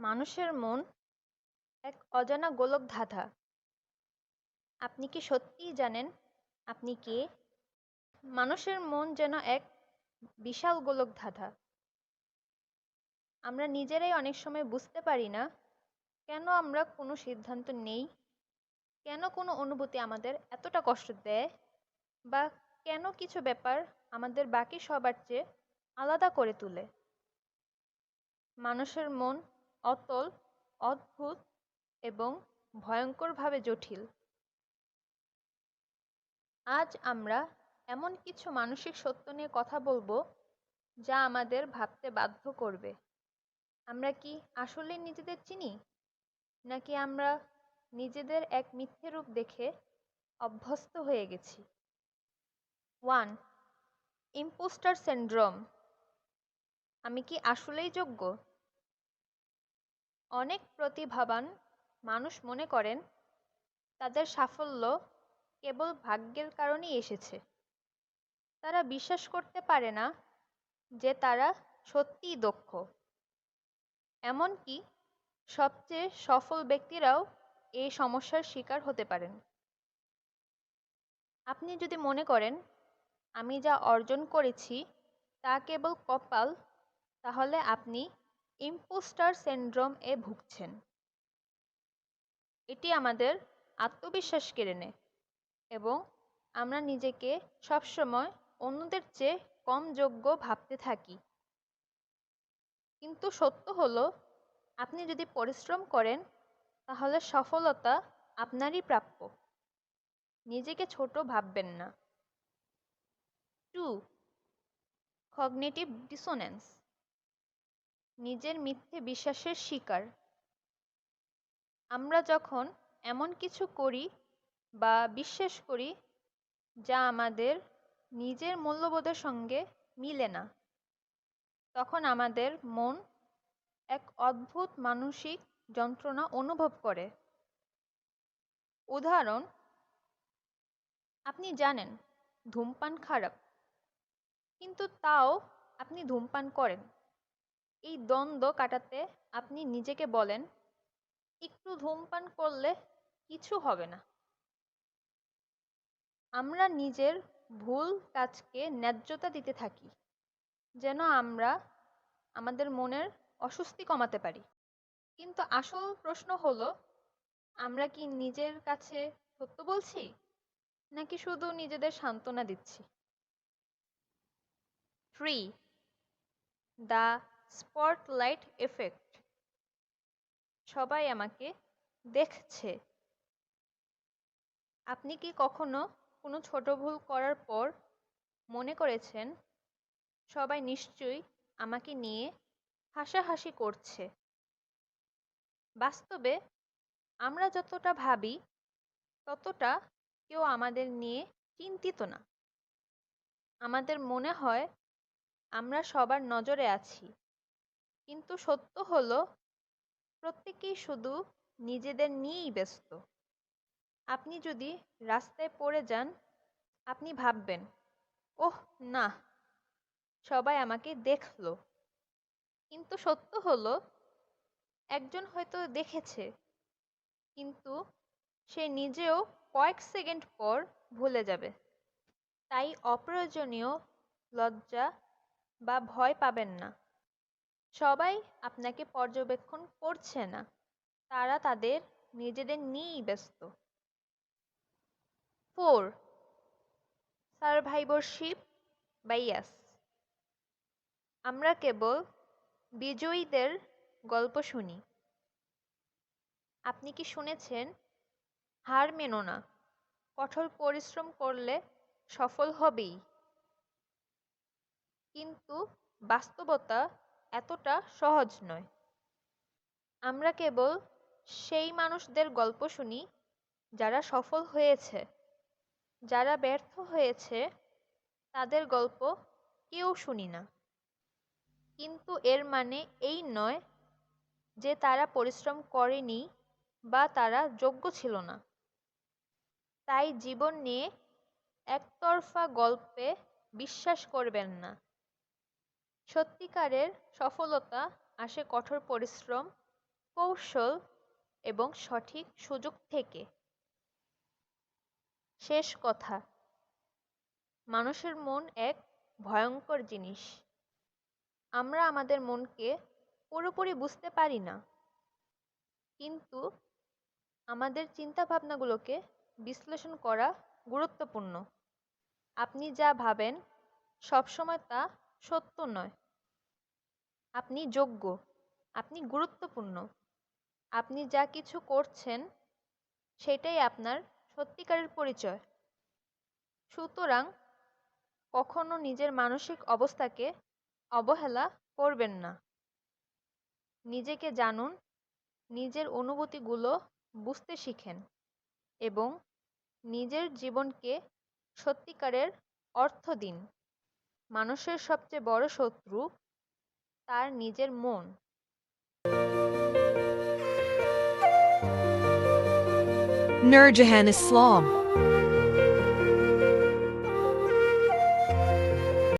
মানুষের মন এক অজানা গোলকধাঁধা। আপনি কি সত্যিই জানেন আপনি কে? মানুষের মন যেন এক বিশাল গোলকধাঁধা। আমরা নিজেরাই অনেক সময় বুঝতে পারি না কেন আমরা কোনো সিদ্ধান্ত নেই, কেন কোনো অনুভূতি আমাদের এতটা কষ্ট দেয়, বা কেন কিছু ব্যাপার আমাদের বাকি সবার চেয়ে আলাদা করে তোলে। মানুষের মন অতল, অদ্ভুত এবং ভয়ঙ্করভাবে জটিল। আজ আমরা এমন কিছু মানসিক সত্য নিয়ে কথা বলবো যা আমাদের ভাবতে বাধ্য করবে। আমরা কি আসলেই নিজেদের চিনি, নাকি আমরা নিজেদের এক মিথ্যে রূপ দেখে অভ্যস্ত হয়ে গেছি? 1. Impostor syndrome. আমি কি আসলেই যোগ্য? অনেক প্রতিভাবান মানুষ মনে করেন তাদের সাফল্য কেবল ভাগ্যের কারণেই এসেছে। তারা বিশ্বাস করতে পারে না যে তারা সত্যিই দক্ষ। এমনকি সবচেয়ে সফল ব্যক্তিরাও এই সমস্যার শিকার হতে পারেন। আপনি যদি মনে করেন আমি যা অর্জন করেছি তা কেবল কপাল, তাহলে আপনি ইম্পোস্টার সিনড্রোম এ ভুগছেন। এটি আমাদের আত্মবিশ্বাস কেড়ে নেয় এবং আমরা নিজেকে সবসময় অন্যদের চেয়ে কম যোগ্য ভাবতে থাকি। কিন্তু সত্য হলো, আপনি যদি পরিশ্রম করেন তাহলে সফলতা আপনারই প্রাপ্য। নিজেকে ছোট ভাববেন না। 2. Cognitive dissonance. নিজের মিথ্যে বিশ্বাসের শিকার। আমরা যখন এমন কিছু করি বা বিশ্বাস করি যা আমাদের নিজের মূল্যবোধের সঙ্গে মিলে না, তখন আমাদের মন এক অদ্ভুত মানসিক যন্ত্রণা অনুভব করে। উদাহরণ, আপনি জানেন ধূমপান খারাপ, কিন্তু তাও আপনি ধূমপান করেন। এই দ্বন্দ্ব কাটাতে আপনি নিজেকে বলেন, একটু ধূমপান করলে কিছু হবে না। আমরা নিজের ভুল কাজকে ন্যায্যতা দিতে থাকি, যেন আমরা আমাদের মনের অস্বস্তি কমাতে পারি। কিন্তু আসল প্রশ্ন হলো, আমরা কি নিজের কাছে সত্য বলছি, নাকি শুধু নিজেদের সান্ত্বনা দিচ্ছি? 3. The spotlight effect. সবাই আমাকে দেখছে। আপনি কি কখনো কোনো ছোট ভুল করার পর মনে করেছেন, সবাই নিশ্চয়ই আমাকে নিয়ে হাসাহাসি করছে? বাস্তবে আমরা যতটা ভাবি ততটা কেউ আমাদের নিয়ে চিন্তিত না। আমাদের মনে হয় আমরা সবার নজরে আছি, কিন্তু সত্য হলো প্রত্যেকেই শুধু নিজেদের নিয়েই ব্যস্ত। আপনি যদি রাস্তায় পড়ে যান, আপনি ভাববেন, ওহ না, সবাই আমাকে দেখলো। কিন্তু সত্য হলো, একজন হয়তো দেখেছে, কিন্তু সে নিজেও কয়েক সেকেন্ড পর ভুলে যাবে। তাই অপ্রয়োজনীয় লজ্জা বা ভয় পাবেন না। সবাই আপনাকে পর্যবেক্ষণ করছে না, তারা তাদের নিজেদের নিয়েই ব্যস্ত। 4. সারভাইভরশিপ বায়াস। আমরা কেবল বিজয়ীদের গল্প শুনি। আপনি কি শুনেছেন, হার মেনো না, কঠোর পরিশ্রম করলে সফল হবেই? কিন্তু বাস্তবতা এতটা সহজ নয়। আমরা কেবল সেই মানুষদের গল্প শুনি যারা সফল হয়েছে। যারা ব্যর্থ হয়েছে তাদের গল্প কেউ শুনি না। কিন্তু এর মানে এই নয় যে তারা পরিশ্রম করেনি বা তারা যোগ্য ছিল না। তাই জীবন নিয়ে একতরফা গল্পে বিশ্বাস করবেন না। সত্যিকারের সফলতা আসে কঠোর পরিশ্রম কৌশল এবং সঠিক সুযোগ থেকে। শেষ কথা, মানুষের মন এক ভয়ঙ্কর জিনিস। আমরা আমাদের মনকে পুরোপুরি বুঝতে পারি না, কিন্তু আমাদের চিন্তাভাবনাগুলোকে বিশ্লেষণ করা গুরুত্বপূর্ণ। আপনি যা ভাবেন সবসময় তা সত্য নয়। আপনি যোগ্য, আপনি গুরুত্বপূর্ণ, আপনি যা কিছু করছেন সেটাই আপনার সত্যিকারের পরিচয়। সুতরাং কখনো নিজের মানসিক অবস্থাকে অবহেলা করবেন না। নিজেকে জানুন, নিজের অনুভূতিগুলো বুঝতে শিখেন এবং নিজের জীবনকে সত্যিকারের অর্থ দিন। মানুষের সবচেয়ে বড় শত্রু তার নিজের মন। Nurjahan Islam